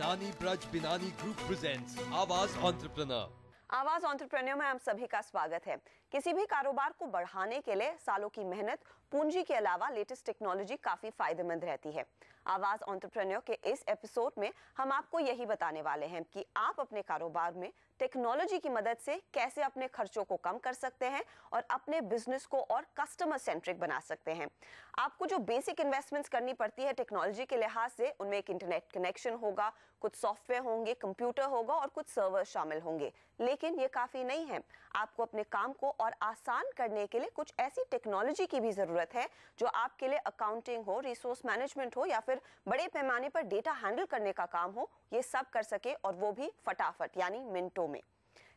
बिनानी ब्रज बिनानी group presents आवाज entrepreneur. आवाज entrepreneur में आप सभी का स्वागत है। किसी भी कारोबार को बढ़ाने के लिए सालों की मेहनत, पूंजी के अलावा लेटेस्ट टेक्नोलॉजी काफी फायदेमंद रहती है। आवाज एंटरप्रेन्योर के इस एपिसोड में हम आपको यही बताने वाले हैं कि आप अपने कारोबार में टेक्नोलॉजी की मदद से कैसे अपने खर्चों को कम कर सकते हैं और अपने बिजनेस को और कस्टमर सेंट्रिक बना सकते हैं। आपको जो बेसिक इन्वेस्टमेंट्स करनी पड़ती है टेक्नोलॉजी के लिहाज से, उनमें एक इंटरनेट कनेक्शन होगा, कुछ सॉफ्टवेयर होंगे, कंप्यूटर होगा और कुछ सर्वर शामिल होंगे। लेकिन ये काफी नहीं है। आपको अपने काम को और आसान करने के लिए कुछ ऐसी टेक्नोलॉजी की भी जरूरत है जो आपके लिए अकाउंटिंग हो, रिसोर्स मैनेजमेंट हो या फिर बड़े पैमाने पर डेटा हैंडल करने का काम हो, ये सब कर सके और वो भी फटाफट यानी मिनटों में।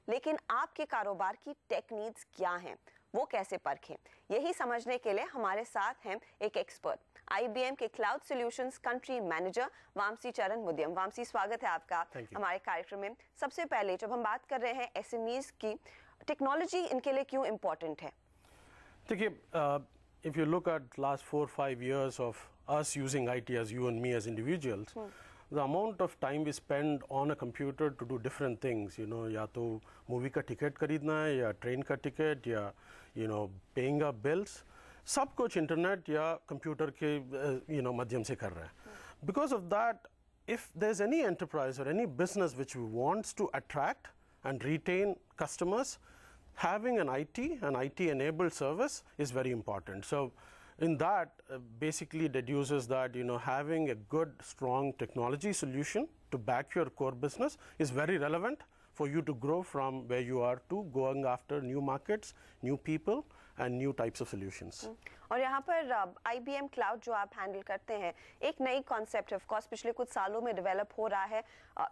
लेकिन आपके कारोबार की टेक नीड्स क्या हैं, वो कैसे परखें, यही समझने के लिए हमारे साथ हैं एक एक्सपर्ट, IBM के cloud solutions country manager Vamsi चरण मुद्यम। वामसी, स्वागत है आपका हमारे कार्यक्रम में। सबसे पहले जब हम बात कर रहे हैं SMEs की, टेक्नोलॉजी इनके लिए क्यों इम्पोर्टेंट है? देखिए, if you look at last 4-5 years of us using IT as you and me as individuals, the amount of time we spend on a computer to do different things, you know, या तो movie का ticket खरीदना है या train का ticket या paying up bills, सब कुछ इंटरनेट या कंप्यूटर के माध्यम से कर रहे हैं। Because of that, if there's any enterprise or any business which wants to attract and retain customers, having an IT enabled service is very important. So in that, basically deduces that having a good strong technology solution to back your core business is very relevant for you to grow from where you are to going after new markets, new people and new types of solutions. और यहाँ पर IBM cloud जो आप handle करते हैं, एक नई concept है, ऑफ कोर्स पिछले कुछ सालों में डेवलप हो रहा है,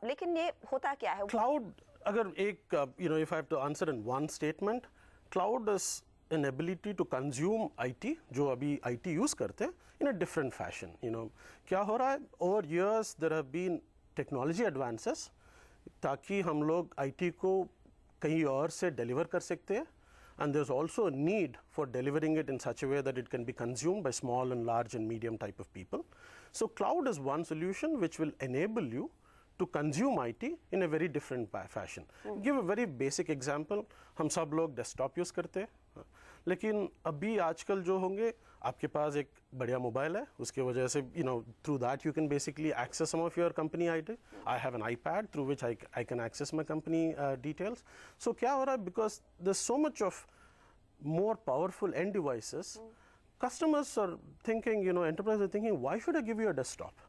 लेकिन ये होता क्या है? क्लाउड, अगर एक if I have to answer in one statement, cloud is an ability to consume IT, जो अभी IT यूज करते हैं, in a different fashion. क्या हो रहा है, over years there have been technology advances ताकि हम लोग IT को कहीं और से डिलीवर कर सकते हैं, and there's also a need for delivering it in such a way that it can be consumed by small and large and medium type of people. So cloud is one solution which will enable you to consume IT in a very different fashion. Give a very basic example, हम सब लोग desktop use करते हैं, लेकिन अभी आजकल जो होंगे, आपके पास एक बढ़िया मोबाइल है, उसके वजह से through that you can basically access some of your company IT. I have an iPad through which I can access my company details. So क्या हो रहा है, because there's so much of more powerful end devices, customers are thinking, enterprises are thinking, why should I give you a desktop?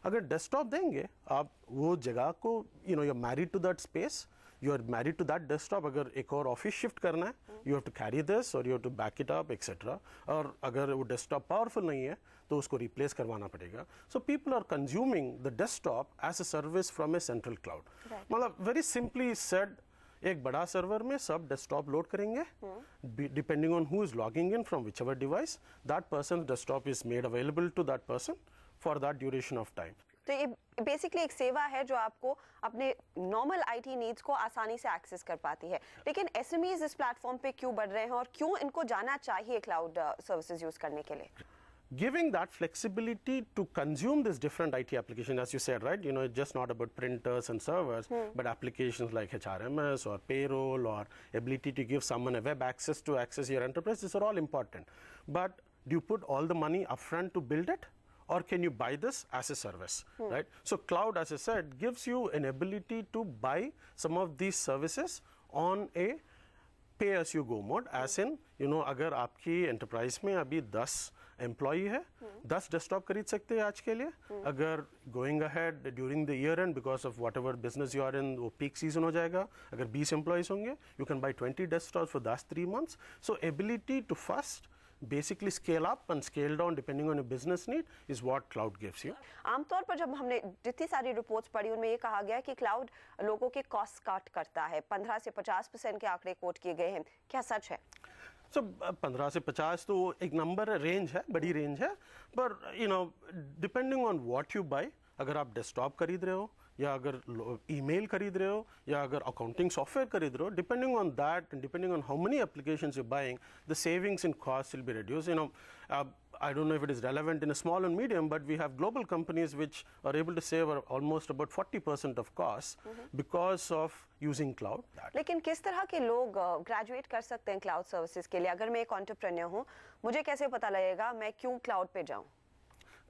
अगर desktop देंगे आप वो जगह को, you are married to that space, you are married to that desktop. अगर एक और office shift करना है, you have to carry this और you have to back it up etcetera. और अगर वो डेस्कटॉप पावरफुल नहीं है तो उसको रिप्लेस करवाना पड़ेगा। So people are consuming the desktop as a service from a central cloud. मतलब वेरी सिंपली सेड, एक बड़ा सर्वर में सब डेस्कटॉप लोड करेंगे, depending on who is logging in from whichever device, that person desktop is made available to that person for that duration of time. तो ये basically एक सेवा है जो आपको अपने नॉर्मल IT नीड्स को आसानी से एक्सेस कर पाती है। लेकिन SMEs इस प्लेटफॉर्म पे क्यों बढ़ रहे हैं और क्यों इनको जाना चाहिए क्लाउड सर्विसेज यूज करने के लिए? Giving that flexibility to consume this different IT application, as you said, right? It's just not about printers and servers, but applications like HRMS or payroll or ability to give someone a web access to access your enterprise. These are all important. But do you put all the money upfront to build it? Or can you buy this as a service, right? So cloud, as I said, gives you an ability to buy some of these services on a pay-as-you-go mode, as in, अगर आपकी enterprise में अभी 10 employee है, 10 desktop खरीद सकते हैं आज के लिए। अगर going ahead during the year end, because of whatever business you are in, वो peak season हो जाएगा, अगर 20 employees होंगे, you can buy 20 desktops for last 3 months. So ability to first basically scale up and scale down depending on your business need is what cloud gives you. आमतौर पर जब हमने जितनी सारी रिपोर्ट्स पढ़ी, उनमें ये कहा गया है कि क्लाउड लोगों के कॉस्ट कट करता है। 15 से 50% के आंकड़े कोट किए गए हैं, क्या सच है? 15 से 50 तो एक नंबर है, रेंज है, बड़ी रेंज है, पर depending on what you buy, अगर आप डेस्कटॉप खरीद रहे हो या अगर ईमेल खरीद रहे हो या अगर अकाउंटिंग सॉफ्टवेयर खरीद रहे हो, depending on that and depending on how many applications you buying, the savings in cost will be reduce. I don't know if it is relevant in a small and medium, but we have global companies which are able to save almost about 40% of costs because of using cloud. लेकिन किस तरह के लोग graduate कर सकते हैं cloud services के लिए? अगर मैं एक एंटरप्रेन्योर हूँ, मुझे कैसे पता लगेगा मैं क्यों क्लाउड पे जाऊँ?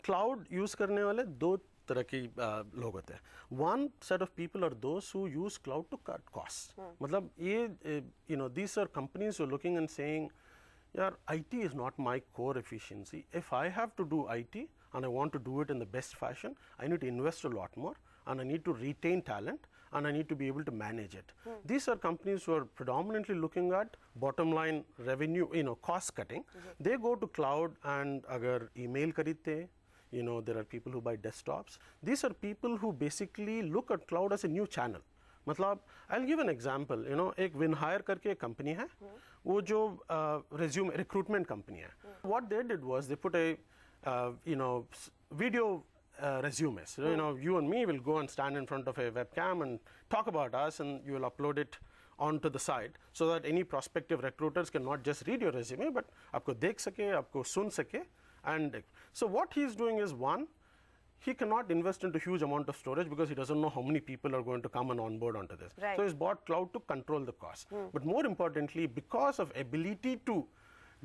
क्लाउड यूज करने वाले दो तरह की लोग होते हैं. One set of people are those who use cloud to cut cost. मतलब ये these are companies who looking and saying, यार IT is not my core efficiency. If I have to do IT and I want to do it in the best fashion, I need to invest a lot more and I need to retain talent and I need to be able to manage it. These are companies who are predominantly looking at bottom line revenue, cost cutting. They go to cloud and agar email kharidte, there are people who buy desktops. These are people who basically look at cloud as a new channel. मतलब I'll give an example, एक WinHire करके एक company है, वो जो resume recruitment company है. What they did was they put a video resumes. You and me will go and stand in front of a webcam and talk about us, and you will upload it onto the site so that any prospective recruiters can not just read your resume but आपको देख सके, आपको सुन सके. And so what he's doing is, one, he cannot invest into huge amount of storage because he doesn't know how many people are going to come and onboard onto this. Right. So he's bought cloud to control the cost. But more importantly, because of ability to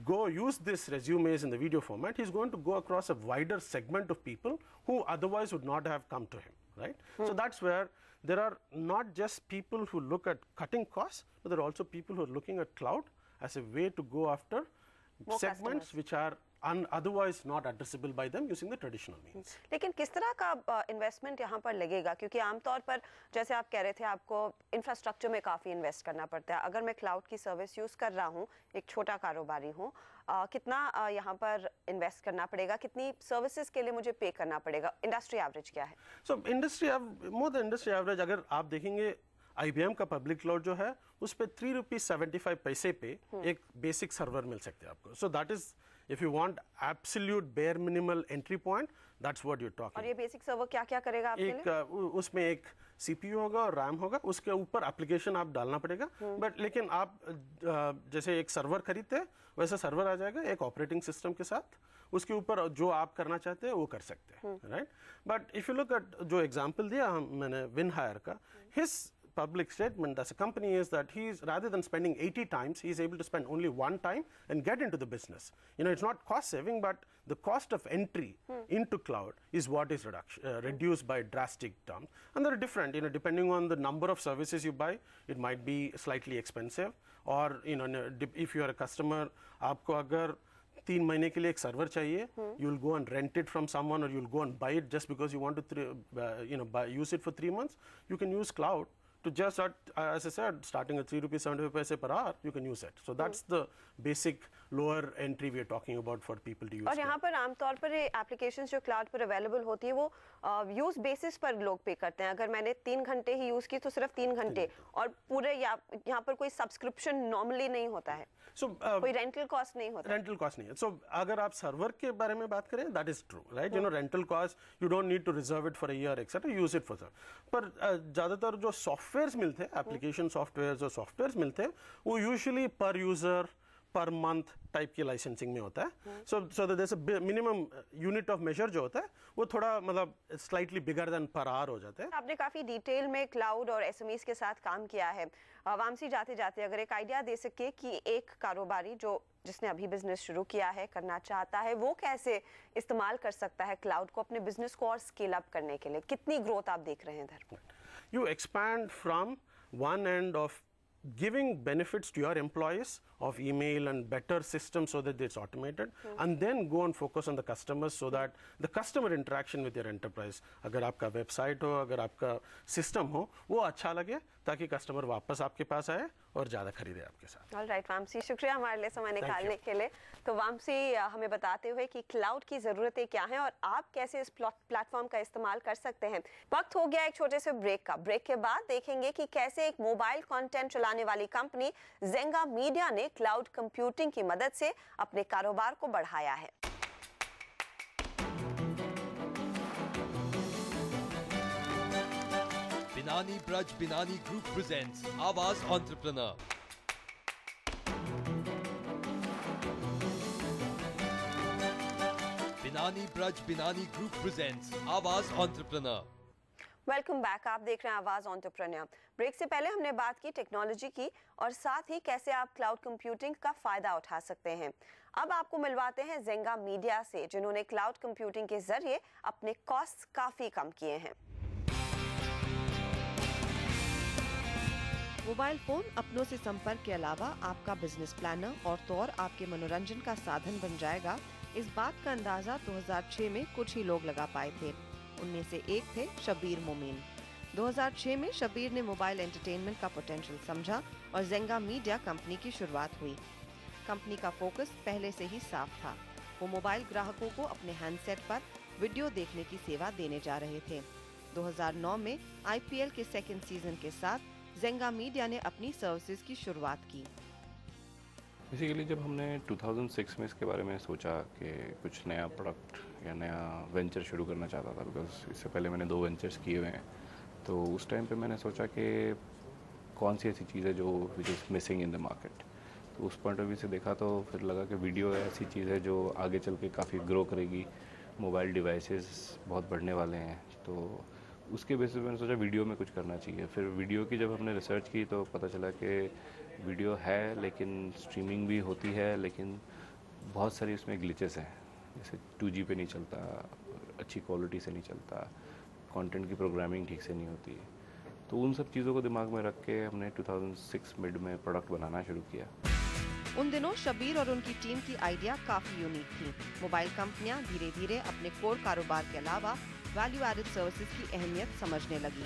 go use this resumes in the video format, he's going to go across a wider segment of people who otherwise would not have come to him, right? So that's where there are not just people who look at cutting costs, but there are also people who are looking at cloud as a way to go after more segments customers which are otherwise not addressable by them using the traditional means. लेकिन किस तरह का investment यहाँ पर लगेगा? क्योंकि आमतौर पर जैसे आप कह रहे थे, आपको इंफ्रास्ट्रक्चर में काफ़ी इन्वेस्ट करना पड़ता है. अगर मैं क्लाउड की सर्विस यूज़ कर रहा हूँ, एक छोटा कारोबारी हूँ, कितना यहाँ पर इन्वेस्ट करना पड़ेगा? कितनी सर्विसेज के लिए मुझे पे करना पड़ेगा? इंडस्ट्री एवरेज क्या है? So more than industry average, अगर आप देखेंगे IBM का पब्लिक क्लाउड जो है, उस पे ₹3.75 पे एक बेसिक सर्वर मिल सकते हैं आपको. So that is, if you want absolute bare minimal entry point, that's what you're talking. और ये बेसिक सर्वर क्या क्या करेगा आपके लिए? उसमें एक CPU होगा और RAM होगा, उसके ऊपर एप्लीकेशन आप डालना पड़ेगा. बट लेकिन आप जैसे एक सर्वर खरीदते हैं, वैसा सर्वर आ जाएगा एक ऑपरेटिंग सिस्टम के साथ. उसके ऊपर जो आप करना चाहते हैं वो कर सकते हैं, right? But if you look at जो एग्जांपल दिया मैंने WinHire का, his public statement as a company is that he's, rather than spending 80 times, he's able to spend only one time and get into the business. It's not cost saving, but the cost of entry into cloud is what is reduced by drastic terms. And they're different, depending on the number of services you buy, it might be slightly expensive. Or, if you are a customer, आपको अगर 3 महीने के लिए एक server चाहिए, you will go and rent it from someone, or you will go and buy it just because you want to use it for 3 months. You can use cloud to just, as I said, starting at ₹3.75 per hour, you can use it. So that's the basic lower entry we are talking about for people to use. और यहाँ पर आमतौर पर applications जो cloud पर available होती है, वो यूज बेसिस पर लोग पे करते हैं. अगर मैंने 3 घंटे ही यूज की तो सिर्फ 3 घंटे, और पूरे यहाँ पर कोई सब्सक्रिप्शन नॉर्मली नहीं होता है. कोई रेंटल कॉस्ट नहीं होता. रेंटल कॉस्ट नहीं है. सो अगर आप सर्वर के बारे में बात करें, that is true, right? Rental cost, you don't need to reserve it for a year etcetera, use it for server. पर ज्यादातर जो सॉफ्टवेयर्स मिलते हैं, एप्लीकेशन सॉफ्टवेयर और सॉफ्टवेयर्स मिलते हैं, वो यूजुअली पर यूजर पर मंथ टाइप की लाइसेंसिंग में होता है. So there is a minimum unit of measure जो होता है, वो थोड़ा मतलब slightly bigger than per hour हो जाता है. आपने काफी डिटेल में क्लाउड और एसएमईज के साथ काम किया है. वामसी, जाते जाते अगर एक आइडिया दे सके कि एक कारोबारी जिसने अभी बिजनेस शुरू किया है, करना चाहता है, वो कैसे इस्तेमाल कर सकता है क्लाउड को अपने बिजनेस को और स्केल अप करने के लिए? कितनी ग्रोथ आप देख रहे हैं इधर? You expand from one end of giving benefits to your employees of email and better systems so that it's automated, and then go and focus on the customers so that the customer interaction with your enterprise, अगर आपका website हो, अगर आपका system हो, वो अच्छा लगे ताकि कस्टमर वापस आपके पास आए और ज़्यादा खरीदे आपके साथ. ऑलराइट वामसी, शुक्रिया हमारे लिए समय निकालने के लिए. तो वामसी हमें बताते हुए कि क्लाउड की ज़रूरतें क्या हैं और आप कैसे इस प्लेटफॉर्म का इस्तेमाल कर सकते हैं. वक्त हो गया एक छोटे से ब्रेक का. ब्रेक के बाद देखेंगे कि कैसे एक मोबाइल कंटेंट चलाने वाली कंपनी ज़ेंगा मीडिया ने क्लाउड कंप्यूटिंग की मदद से अपने कारोबार को बढ़ाया है. Binani Braj Binani Group presents Awaaz Entrepreneur. Binani Braj Binani Group presents Awaaz Entrepreneur. Welcome back. आप देख रहे हैं आवाज एंटरप्रेन्योर। ब्रेक से पहले हमने बात की टेक्नोलॉजी की और साथ ही कैसे आप क्लाउड कंप्यूटिंग का फायदा उठा सकते हैं। अब आपको मिलवाते हैं जेंगा मीडिया से, जिन्होंने क्लाउड कंप्यूटिंग के जरिए अपने कॉस्ट काफी कम किए हैं। मोबाइल फोन अपनों से संपर्क के अलावा आपका बिजनेस प्लानर और तो और आपके मनोरंजन का साधन बन जाएगा। इस बात का अंदाजा 2006 में कुछ ही लोग लगा पाए थे। उनमें से एक थे शबीर मोमीन। 2006 में शबीर ने मोबाइल एंटरटेनमेंट का पोटेंशियल समझा और जेंगा मीडिया कंपनी की शुरुआत हुई। कंपनी का फोकस पहले से ही साफ था। वो मोबाइल ग्राहकों को अपने हैंडसेट पर वीडियो देखने की सेवा देने जा रहे थे। 2009 में IPL के सेकंड सीजन के साथ जेंगा मीडिया ने अपनी सर्विसेज की शुरुआत की। बेसिकली जब हमने 2006 में इसके बारे में सोचा कि कुछ नया प्रोडक्ट या नया वेंचर शुरू करना चाहता था, बिकॉज इससे पहले मैंने 2 वेंचर्स किए हुए हैं, तो उस टाइम पे मैंने सोचा कि कौन सी ऐसी चीज़ है जो which is missing in the market. तो उस पॉइंट ऑफ व्यू से देखा तो फिर लगा कि वीडियो ऐसी चीज़ है जो आगे चल के काफ़ी ग्रो करेगी। मोबाइल डिवाइसेस बहुत बढ़ने वाले हैं, तो उसके बेसिस पे मैंने सोचा वीडियो में कुछ करना चाहिए। फिर वीडियो की जब हमने रिसर्च की तो पता चला कि वीडियो है लेकिन स्ट्रीमिंग भी होती है, लेकिन बहुत सारी उसमें ग्लिचेस हैं। जैसे 2G पे नहीं चलता, अच्छी क्वालिटी से नहीं चलता, कंटेंट की प्रोग्रामिंग ठीक से नहीं होती। तो उन सब चीज़ों को दिमाग में रख के हमने 2006 मिड में प्रोडक्ट बनाना शुरू किया। उन दिनों शबीर और उनकी टीम की आइडिया काफी यूनिक थी। मोबाइल कंपनियां धीरे धीरे अपने कोर कारोबार के अलावा वैल्यू एडेड सर्विसेज की अहमियत समझने लगी,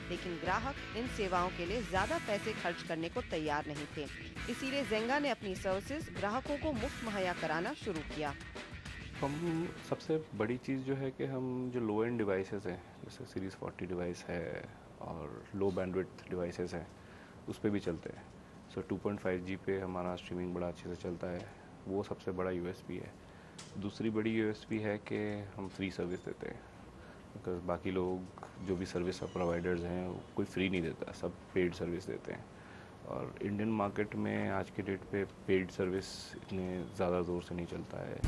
लेकिन ग्राहक इन सेवाओं के लिए ज्यादा पैसे खर्च करने को तैयार नहीं थे। इसीलिए जेंगा ने अपनी सर्विसेज ग्राहकों को मुफ्त मुहैया कराना शुरू किया। हम सबसे बड़ी चीज़ जो है कि हम जो लो एंड डिवाइसेस हैं, जैसे सीरीज़ 40 डिवाइस है और लो बैंडविड्थ डिवाइसेस हैं, उस पर भी चलते हैं। सो 2.5G पे हमारा स्ट्रीमिंग बड़ा अच्छे से चलता है, वो सबसे बड़ा USP है। दूसरी बड़ी USP है कि हम फ्री सर्विस देते हैं, बिकॉज बाकी लोग जो भी सर्विस प्रोवाइडर्स हैं कोई फ्री नहीं देता, सब पेड सर्विस देते हैं। और इंडियन मार्केट में आज के डेट पे पेड सर्विस इतने ज़्यादा ज़ोर से नहीं चलता है।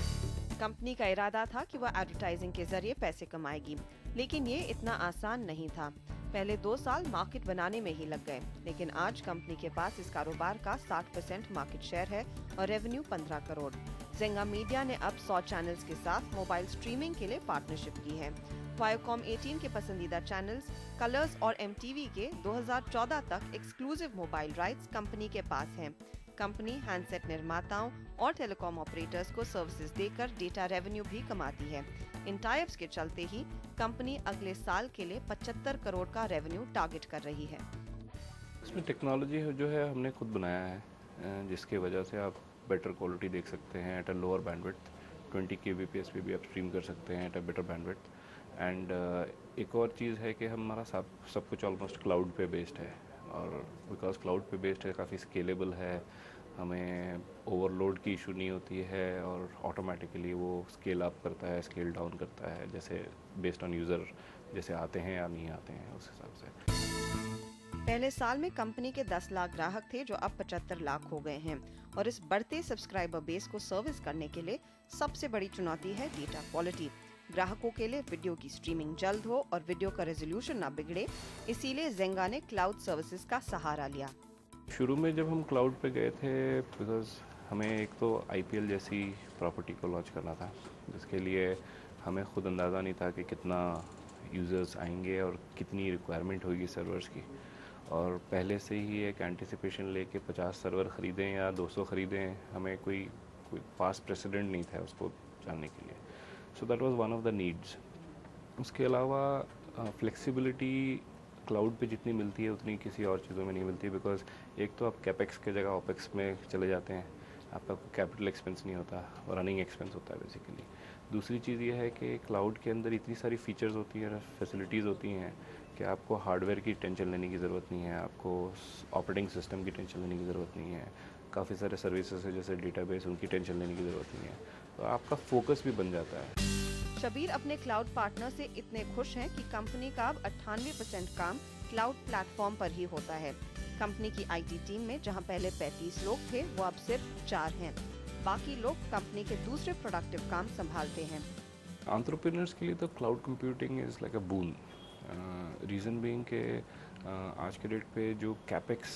कंपनी का इरादा था कि वह एडवर्टाइजिंग के जरिए पैसे कमाएगी, लेकिन ये इतना आसान नहीं था। पहले 2 साल मार्केट बनाने में ही लग गए, लेकिन आज कंपनी के पास इस कारोबार का 60% मार्केट शेयर है और रेवेन्यू 15 करोड़। जेंगा मीडिया ने अब 100 चैनल्स के साथ मोबाइल स्ट्रीमिंग के लिए पार्टनरशिप की है। वायोकॉम 18 के पसंदीदा चैनल्स, कलर्स और MTV के 2014 तक एक्सक्लूसिव मोबाइल राइट्स कंपनी के पास हैं। कंपनी हैंडसेट निर्माताओं और टेलीकॉम ऑपरेटर्स को सर्विसेज देकर डेटा रेवेन्यू भी कमाती है। इन टाइप्स के चलते ही कंपनी अगले साल के लिए 75 करोड़ का रेवेन्यू टारगेट कर रही है। इसमें टेक्नोलॉजी जो है हमने खुद बनाया है, जिसके वजह से आप बेटर क्वालिटी देख सकते हैं at a lower bandwidth. 20 kbps पे भी आप स्ट्रीम कर सकते हैं at a better bandwidth. And एक और चीज़ है कि हमारा सब कुछ ऑलमोस्ट क्लाउड पे बेस्ड है, और बिकॉज क्लाउड पे बेस्ड है काफ़ी स्केलेबल है, हमें ओवरलोड की इशू नहीं होती है और ऑटोमेटिकली वो स्केल अप करता है, स्केल डाउन करता है, जैसे बेस्ड ऑन यूज़र जैसे आते हैं या नहीं आते हैं उस हिसाब से। पहले साल में कंपनी के 10 लाख ग्राहक थे, जो अब 75 लाख हो गए हैं। और इस बढ़ते सब्सक्राइबर बेस को सर्विस करने के लिए सबसे बड़ी चुनौती है डेटा क्वालिटी। ग्राहकों के लिए वीडियो की स्ट्रीमिंग जल्द हो और वीडियो का रेजोल्यूशन ना बिगड़े, इसीलिए जेंगा ने क्लाउड सर्विसेज का सहारा लिया। शुरू में जब हम क्लाउड पे गए थे, बिकॉज हमें एक तो IPL जैसी प्रॉपर्टी को लॉन्च करना था, जिसके लिए हमें खुद अंदाज़ा नहीं था कि कितना यूज़र्स आएंगे और कितनी रिक्वायरमेंट होगी सर्वर्स की। और पहले से ही एक एंटिसिपेशन लेके 50 सर्वर ख़रीदें या 200 ख़रीदें, हमें कोई पास्ट प्रेसिडेंट नहीं था उसको जानने के लिए। So that was one of the needs. उसके अलावा फ्लेक्सिबिलिटी क्लाउड पे जितनी मिलती है उतनी किसी और चीज़ों में नहीं मिलती, बिकॉज एक तो आप कैपेक्स के जगह ओपेक्स में चले जाते हैं, आपका कैपिटल एक्सपेंस नहीं होता, रनिंग एक्सपेंस होता है बेसिकली। दूसरी चीज़ ये है कि क्लाउड के अंदर इतनी सारी फीचर्स होती हैं, फैसिलिटीज़ होती हैं कि आपको हार्डवेयर की टेंशन लेने की ज़रूरत नहीं है, आपको ऑपरेटिंग सिस्टम की टेंशन लेने की ज़रूरत नहीं है, काफ़ी सारे सर्विसेज है जैसे डेटाबेस, उनकी टेंशन लेने की ज़रूरत नहीं है, तो आपका फोकस भी बन जाता है। शबीर अपने क्लाउड पार्टनर से इतने खुश हैं कि कंपनी का अब 98% काम क्लाउड प्लेटफॉर्म पर ही होता है। कंपनी की आईटी टीम में जहां पहले 35 लोग थे, वो अब सिर्फ 4 हैं। बाकी लोग कंपनी के दूसरे प्रोडक्टिव काम संभालते हैं। एंटरप्रेन्योर्स के लिए तो cloud computing is like a boon. Reason being के आज के डेट पे जो कैपेक्स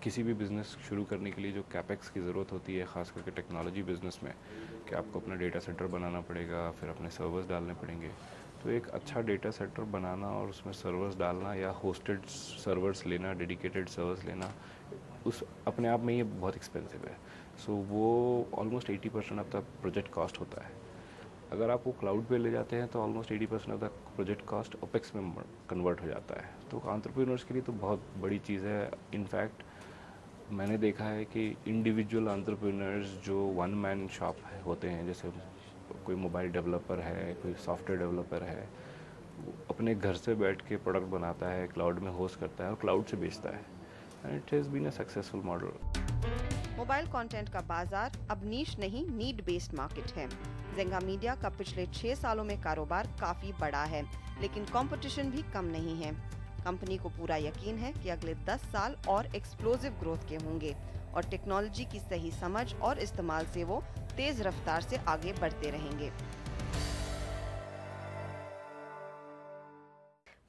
किसी भी बिज़नेस शुरू करने के लिए जो कैपेक्स की ज़रूरत होती है, ख़ास करके टेक्नोलॉजी बिज़नेस में, कि आपको अपना डेटा सेंटर बनाना पड़ेगा, फिर अपने सर्वर्स डालने पड़ेंगे। तो एक अच्छा डेटा सेंटर बनाना और उसमें सर्वर्स डालना या होस्टेड सर्वर्स लेना, डेडिकेटेड सर्वर्स लेना, उस अपने आप में ये बहुत एक्सपेंसिव है। सो वो almost 80% of the project cost होता है। अगर आप वो क्लाउड पे ले जाते हैं तो almost 80% of the project cost opex में कन्वर्ट हो जाता है। तो एंटरप्रेन्योर्स के लिए तो बहुत बड़ी चीज़ है। इनफैक्ट मैंने देखा है कि इंडिविजुअल एंटरप्रेन्योर्स जो वन मैन शॉप होते हैं, जैसे कोई मोबाइल डेवलपर है, कोई सॉफ्टवेयर डेवलपर है, वो अपने घर से बैठ के प्रोडक्ट बनाता है, क्लाउड में होस्ट करता है और क्लाउड से बेचता है। And it has been a successful model. Mobile content का बाजार अब नीश नहीं, नीड बेस्ड मार्केट है। ज़ेंगा मीडिया का पिछले 6 सालों में कारोबार काफी बड़ा है, लेकिन कंपटीशन भी कम नहीं है। कंपनी को पूरा यकीन है कि अगले 10 साल और एक्सप्लोसिव ग्रोथ के होंगे और टेक्नोलॉजी की सही समझ और इस्तेमाल से वो तेज रफ्तार से आगे बढ़ते रहेंगे।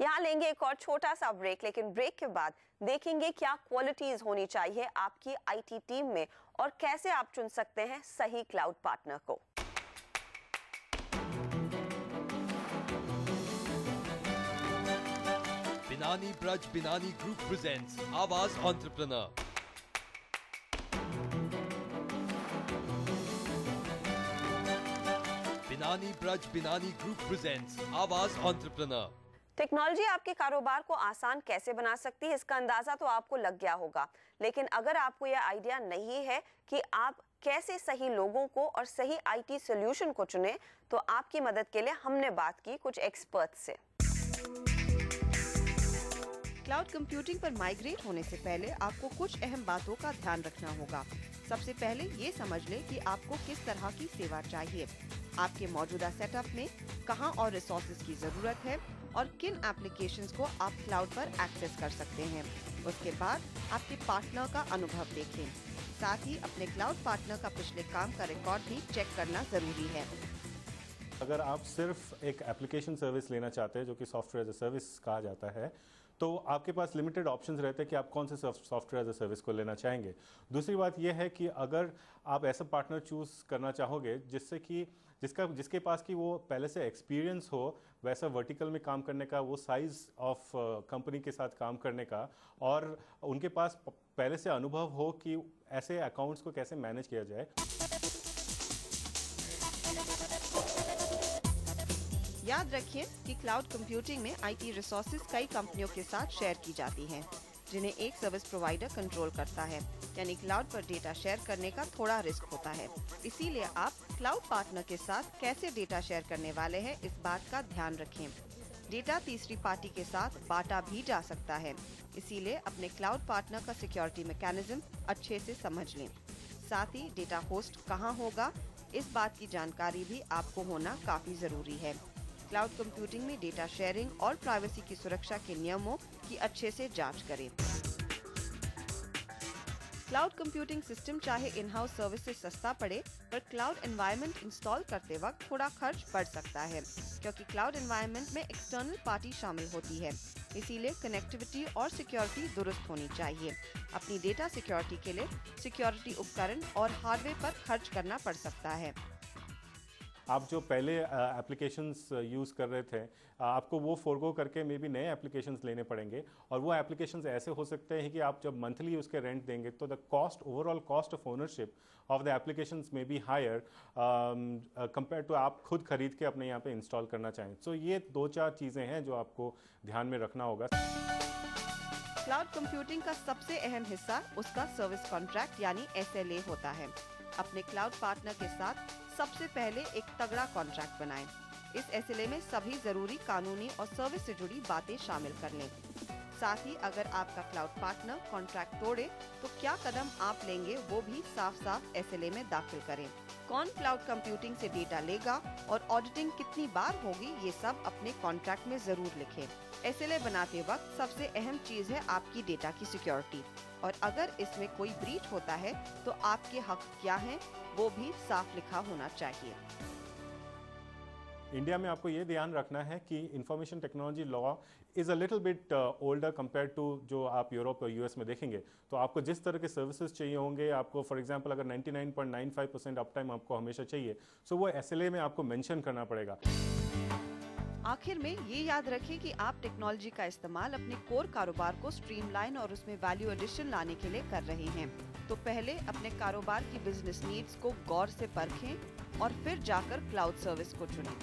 यहाँ लेंगे एक और छोटा सा ब्रेक, लेकिन ब्रेक के बाद देखेंगे क्या क्वालिटीज होनी चाहिए आपकी आईटी टीम में और कैसे आप चुन सकते हैं सही क्लाउड पार्टनर को। Binani Braj Binani Group presents Awaaz Entrepreneur. Binani Braj Binani Group presents Awaaz Entrepreneur. Technology आपके कारोबार को आसान कैसे बना सकती है, इसका अंदाजा तो आपको लग गया होगा, लेकिन अगर आपको यह आइडिया नहीं है कि आप कैसे सही लोगों को और सही आईटी सॉल्यूशन को चुनें, तो आपकी मदद के लिए हमने बात की कुछ एक्सपर्ट से। क्लाउड कंप्यूटिंग पर माइग्रेट होने से पहले आपको कुछ अहम बातों का ध्यान रखना होगा। सबसे पहले ये समझ लें कि आपको किस तरह की सेवा चाहिए, आपके मौजूदा सेटअप में कहां और रिसोर्सेज की जरूरत है और किन एप्लीकेशंस को आप क्लाउड पर एक्सेस कर सकते हैं। उसके बाद आपके पार्टनर का अनुभव देखें। साथ ही अपने क्लाउड पार्टनर का पिछले काम का रिकॉर्ड भी चेक करना जरूरी है। अगर आप सिर्फ एक एप्लीकेशन सर्विस लेना चाहते हैं, जो कि सॉफ्टवेयर एज अ सर्विस कहा जाता है, तो आपके पास लिमिटेड ऑप्शंस रहते हैं कि आप कौन से सॉफ्टवेयर एज अ सर्विस को लेना चाहेंगे। दूसरी बात यह है कि अगर आप ऐसा पार्टनर चूज करना चाहोगे जिससे कि जिसके पास की वो पहले से एक्सपीरियंस हो, वैसा वर्टिकल में काम करने का, वो साइज ऑफ कंपनी के साथ काम करने का, और उनके पास पहले से अनुभव हो कि ऐसे अकाउंट्स को कैसे मैनेज किया जाए। याद रखिए कि क्लाउड कंप्यूटिंग में आईटी रिसोर्सेज कई कंपनियों के साथ शेयर की जाती हैं, जिन्हें एक सर्विस प्रोवाइडर कंट्रोल करता है, यानी क्लाउड पर डेटा शेयर करने का थोड़ा रिस्क होता है। इसीलिए आप क्लाउड पार्टनर के साथ कैसे डेटा शेयर करने वाले हैं, इस बात का ध्यान रखें। डेटा तीसरी पार्टी के साथ बांटा भी जा सकता है, इसीलिए अपने क्लाउड पार्टनर का सिक्योरिटी मैकेनिज्म अच्छे से समझ लें। साथ ही डेटा होस्ट कहाँ होगा, इस बात की जानकारी भी आपको होना काफी जरूरी है। क्लाउड कंप्यूटिंग में डेटा शेयरिंग और प्राइवेसी की सुरक्षा के नियमों की अच्छे से जांच करें। क्लाउड कंप्यूटिंग सिस्टम चाहे इन हाउस सर्विस से सस्ता पड़े, पर क्लाउड एनवायरनमेंट इंस्टॉल करते वक्त थोड़ा खर्च बढ़ सकता है, क्योंकि क्लाउड एनवायरनमेंट में एक्सटर्नल पार्टी शामिल होती है। इसीलिए कनेक्टिविटी और सिक्योरिटी दुरुस्त होनी चाहिए। अपनी डेटा सिक्योरिटी के लिए सिक्योरिटी उपकरण और हार्डवेयर पर खर्च करना पड़ सकता है। आप जो पहले एप्लीकेशंस यूज़ कर रहे थे, आपको वो फोरगो करके मे बी नए एप्लीकेशंस लेने पड़ेंगे, और वो एप्लीकेशंस ऐसे हो सकते हैं कि आप जब मंथली उसके रेंट देंगे तो the cost, overall cost of ownership of the applications में बी हायर कंपेयर टू आप खुद खरीद के अपने यहाँ पे इंस्टॉल करना चाहें। सो ये 2-4 चीज़ें हैं जो आपको ध्यान में रखना होगा। क्लाउड कंप्यूटिंग का सबसे अहम हिस्सा उसका सर्विस कॉन्ट्रैक्ट यानी SLA होता है। अपने क्लाउड पार्टनर के साथ सबसे पहले एक तगड़ा कॉन्ट्रैक्ट बनाएं। इस SLA में सभी जरूरी कानूनी और सर्विस से जुड़ी बातें शामिल कर लें। साथ ही अगर आपका क्लाउड पार्टनर कॉन्ट्रैक्ट तोड़े तो क्या कदम आप लेंगे, वो भी साफ साफ SLA में दाखिल करें। कौन क्लाउड कंप्यूटिंग से डेटा लेगा और ऑडिटिंग कितनी बार होगी, ये सब अपने कॉन्ट्रैक्ट में जरूर लिखें। SLA बनाते वक्त सबसे अहम चीज है आपकी डेटा की सिक्योरिटी, और अगर इसमें कोई ब्रीच होता है तो आपके हक क्या हैं, वो भी साफ लिखा होना चाहिए। इंडिया में आपको ये ध्यान रखना है कि information technology law is a little bit older compare to जो आप यूरोप और यूएस में देखेंगे। तो आपको जिस तरह के सर्विसेज चाहिए होंगे, आपको फॉर एग्जांपल अगर 99.95% अप टाइम आपको हमेशा चाहिए, सो वो SLA में आपको मेंशन करना पड़ेगा। आखिर में ये याद रखें कि आप टेक्नोलॉजी का इस्तेमाल अपने कोर कारोबार को स्ट्रीमलाइन और उसमें वैल्यू एडिशन लाने के लिए कर रहे हैं। तो पहले अपने कारोबार की बिजनेस नीड्स को गौर से परखें और फिर जाकर क्लाउड सर्विस को चुनें।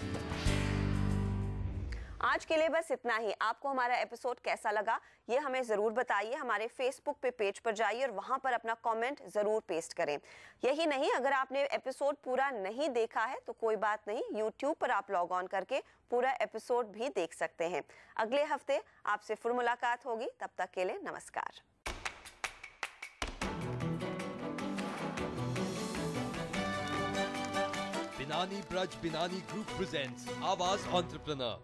आज के लिए बस इतना ही। आपको हमारा एपिसोड कैसा लगा ये हमें जरूर बताइए। हमारे फेसबुक पे पेज पर जाइए और वहां पर अपना कमेंट जरूर पेस्ट करें। यही नहीं, अगर आपने एपिसोड पूरा नहीं देखा है तो कोई बात नहीं, यूट्यूब पर आप लॉग ऑन करके पूरा एपिसोड भी देख सकते हैं। अगले हफ्ते आपसे फिर मुलाकात होगी, तब तक के लिए नमस्कार। Binani Braj Binani Group presents Awaaz Entrepreneur.